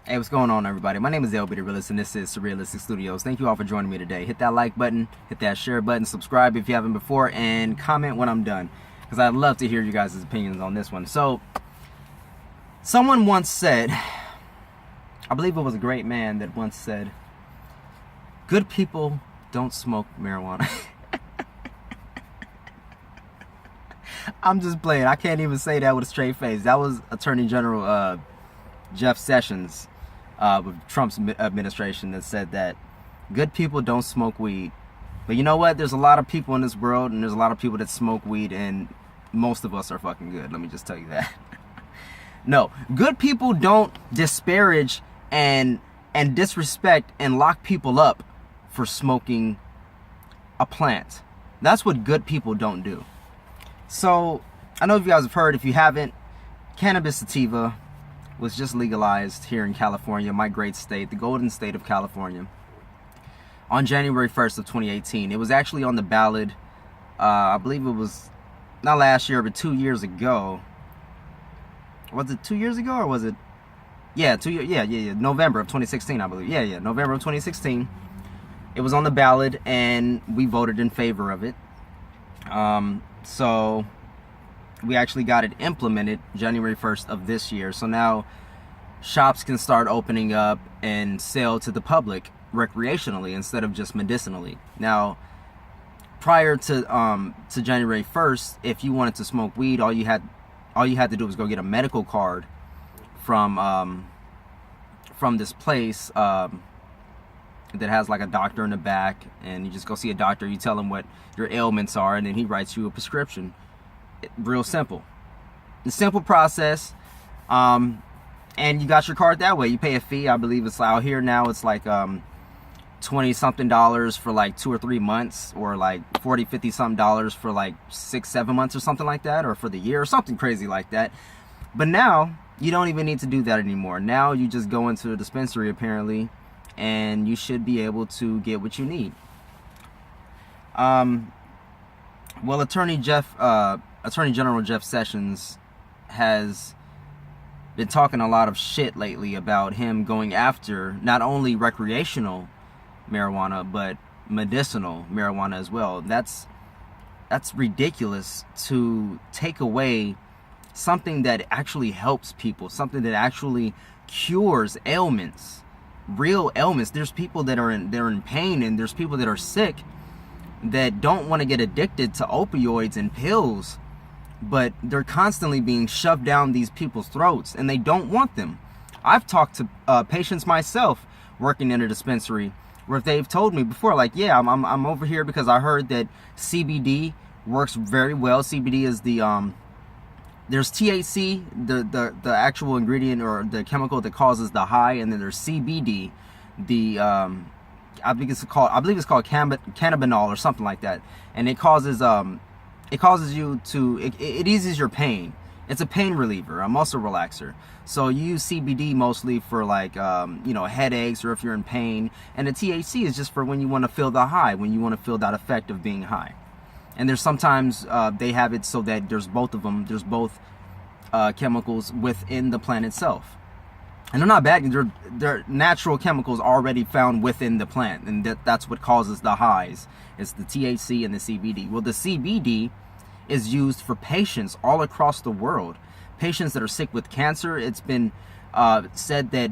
Hey, what's going on, everybody? My name is LB the Realist, and this is Surrealistic Studios. Thank you all for joining me today. Hit that like button, hit that share button, subscribe if you haven't before, and comment when I'm done, because I'd love to hear you guys' opinions on this one. So, someone once said, I believe it was a great man that once said, good people don't smoke marijuana. I'm just playing. I can't even say that with a straight face. That was Attorney General Jeff Sessions with Trump's administration that said that good people don't smoke weed. But you know what? There's a lot of people in this world, and there's a lot of people that smoke weed, and most of us are fucking good. Let me just tell you that. No, good people don't disparage and disrespect and lock people up for smoking a plant. That's what good people don't do. So, I know if you guys have heard, if you haven't, cannabis sativa was just legalized here in California, my great state, the golden state of California, on January 1st of 2018. It was actually on the ballot, I believe it was not last year, but 2 years ago. Was it 2 years ago, or was it? Yeah, 2 years. Yeah. November of 2016, I believe. Yeah. November of 2016. It was on the ballot, and we voted in favor of it. So we actually got it implemented January 1st of this year. So now shops can start opening up and sell to the public recreationally instead of just medicinally. Now, prior to January 1st, if you wanted to smoke weed, all you had to do was go get a medical card from this place that has like a doctor in the back, and you just go see a doctor. You tell him what your ailments are, and then he writes you a prescription. Real simple. The simple process. And you got your card that way. You pay a fee. I believe it's out here now. It's like $20 something for like 2 or 3 months, or like $40, $50 something for like 6, 7 months or something like that, or for the year or something crazy like that. But now you don't even need to do that anymore. Now you just go into a dispensary apparently, and you should be able to get what you need. Well, Attorney General Jeff Sessions has been talking a lot of shit lately about him going after not only recreational marijuana but medicinal marijuana as well. That's ridiculous to take away something that actually helps people, something that actually cures ailments, real ailments. There's people that are in pain, and there's people that are sick that don't want to get addicted to opioids and pills, but they're constantly being shoved down these people's throats, and they don't want them. I've talked to patients myself working in a dispensary where they've told me before, like, yeah, I'm over here because I heard that CBD works very well. CBD is the there's THC, the actual ingredient or the chemical that causes the high, and then there's CBD, the I believe it's called cannabinol or something like that, and it causes you to it eases your pain. It's a pain reliever, a muscle relaxer. So you use CBD mostly for like headaches, or if you're in pain, and the THC is just for when you want to feel the high, when you want to feel that effect of being high. And there's sometimes they have it so that there's both of them. There's both chemicals within the plant itself. And they're not bad. They're natural chemicals already found within the plant, and that's what causes the highs. It's the THC and the CBD. Well, the CBD is used for patients all across the world. Patients that are sick with cancer. It's been said that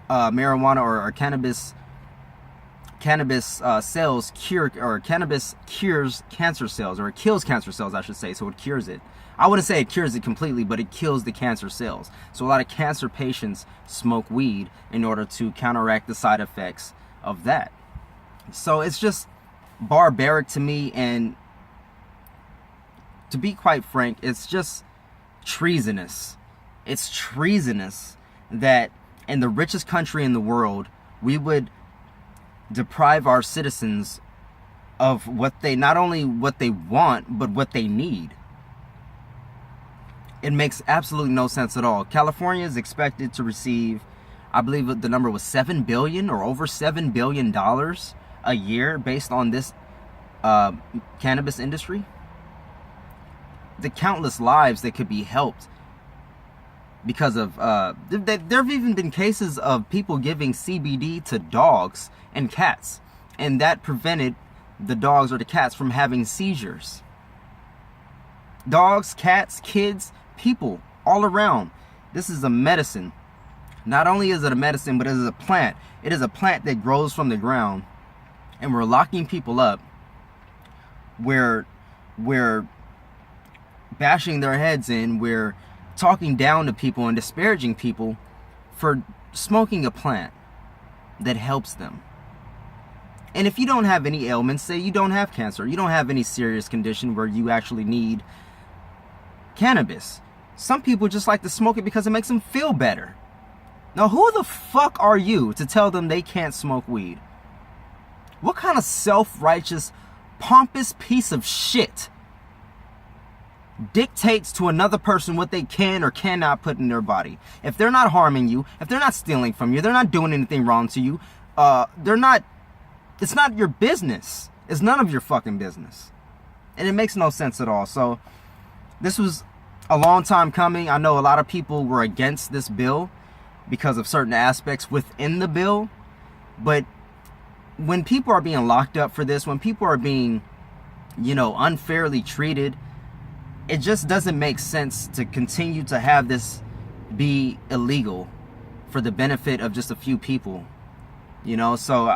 marijuana or cannabis cells cannabis cures cancer cells, or it kills cancer cells, I should say. So it cures it. I wouldn't say it cures it completely, but it kills the cancer cells. So a lot of cancer patients smoke weed in order to counteract the side effects of that. So it's just barbaric to me, and to be quite frank, it's just treasonous. It's treasonous that in the richest country in the world, we would deprive our citizens of not only what they want, but what they need. It makes absolutely no sense at all. California is expected to receive, I believe the number was $7 billion or over $7 billion a year based on this cannabis industry. The countless lives that could be helped because of there have even been cases of people giving CBD to dogs and cats, and that prevented the dogs or the cats from having seizures. Dogs, cats, kids, people all around. This is a medicine. Not only is it a medicine, but it is a plant. It is a plant that grows from the ground, and we're locking people up. We're bashing their heads in. We're talking down to people and disparaging people for smoking a plant that helps them. And if you don't have any ailments, say you don't have cancer, you don't have any serious condition where you actually need cannabis. Some people just like to smoke it because it makes them feel better. Now, who the fuck are you to tell them they can't smoke weed? What kind of self-righteous, pompous piece of shit dictates to another person what they can or cannot put in their body? If they're not harming you, if they're not stealing from you, they're not doing anything wrong to you, it's not your business. It's none of your fucking business. And it makes no sense at all. So this was a long time coming. I know a lot of people were against this bill because of certain aspects within the bill. But when people are being locked up for this, when people are being, unfairly treated, it just doesn't make sense to continue to have this be illegal for the benefit of just a few people. So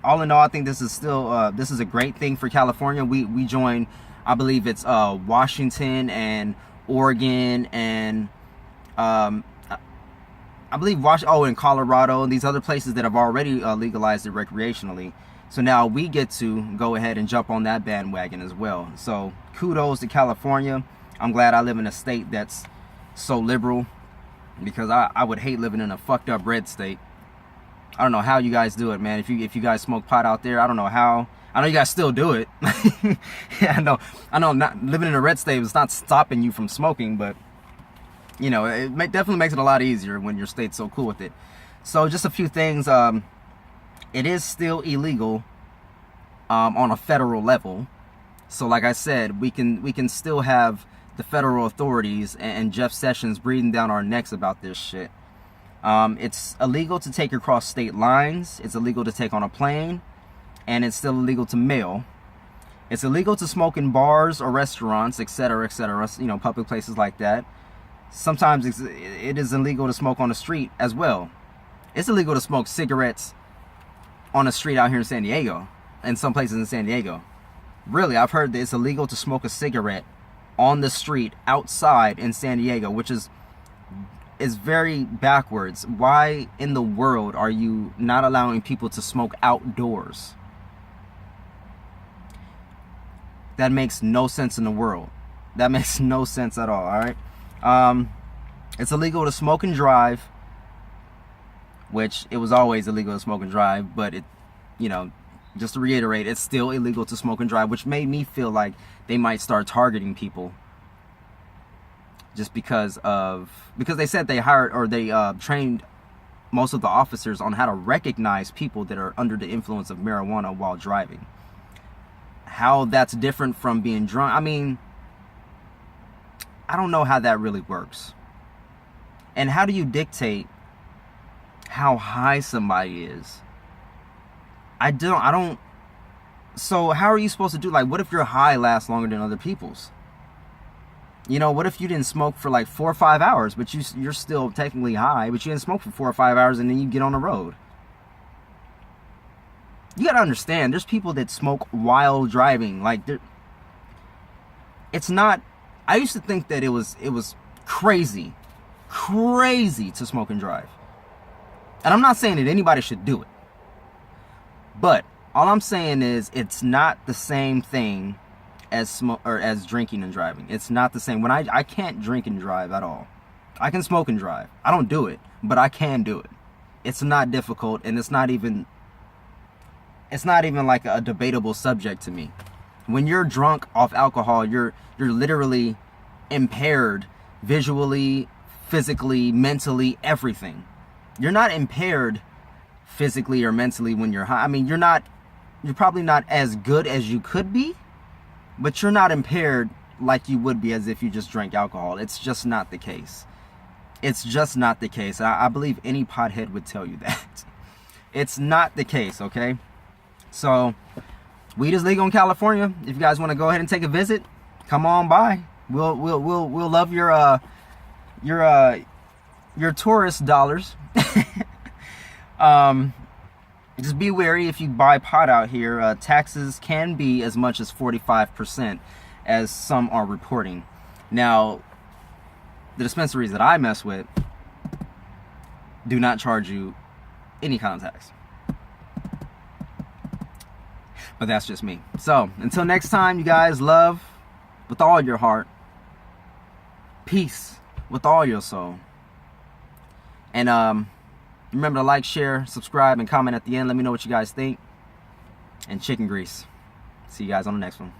all in all, I think this is still this is a great thing for California. We joined, I believe it's Washington and Oregon and I believe and Colorado and these other places that have already legalized it recreationally. So now we get to go ahead and jump on that bandwagon as well. So kudos to California. I'm glad I live in a state that's so liberal, because I would hate living in a fucked up red state. I don't know how you guys do it, man. If you guys smoke pot out there, I don't know how. I know you guys still do it. Yeah, I know not living in a red state is not stopping you from smoking, but it definitely makes it a lot easier when your state's so cool with it. So just a few things. It is still illegal on a federal level. So like I said, we can still have the federal authorities and Jeff Sessions breathing down our necks about this shit. It's illegal to take across state lines. It's illegal to take on a plane, and it's still illegal to mail. It's illegal to smoke in bars or restaurants, etc., public places like that. Sometimes it is illegal to smoke on the street as well. It's illegal to smoke cigarettes on the street out here in San Diego, and some places in San Diego. Really, I've heard that it's illegal to smoke a cigarette on the street outside in San Diego, which is very backwards. Why in the world are you not allowing people to smoke outdoors? That makes no sense in the world. That makes no sense at all, alright? It's illegal to smoke and drive, which it was always illegal to smoke and drive, but just to reiterate, it's still illegal to smoke and drive, which made me feel like they might start targeting people just because they said they hired or they trained most of the officers on how to recognize people that are under the influence of marijuana while driving. How that's different from being drunk, I don't know how that really works. And how do you dictate how high somebody is? I don't. So how are you supposed to do? Like, what if your high lasts longer than other people's? What if you didn't smoke for like 4 or 5 hours, but you're still technically high, but you didn't smoke for 4 or 5 hours, and then you get on the road? You gotta understand, there's people that smoke while driving. Like, it's not. I used to think that it was crazy to smoke and drive, and I'm not saying that anybody should do it. But all I'm saying is it's not the same thing as as drinking and driving. It's not the same. When I can't drink and drive at all. I can smoke and drive. I don't do it, but I can do it. It's not difficult, and it's not even like a debatable subject to me. When you're drunk off alcohol, you're literally impaired visually, physically, mentally, everything. You're not impaired physically or mentally when you're high. You're probably not as good as you could be, but you're not impaired like you would be as if you just drank alcohol. It's just not the case. It's just not the case. I believe any pothead would tell you that. It's not the case, okay? So, weed is legal in California. If you guys want to go ahead and take a visit, come on by. We'll love your tourist dollars. Just be wary if you buy pot out here. Taxes can be as much as 45%, as some are reporting. Now, the dispensaries that I mess with do not charge you any kind of tax. But that's just me. So, until next time, you guys, love with all your heart, peace with all your soul. And remember to like, share, subscribe, and comment at the end. Let me know what you guys think. And chicken grease. See you guys on the next one.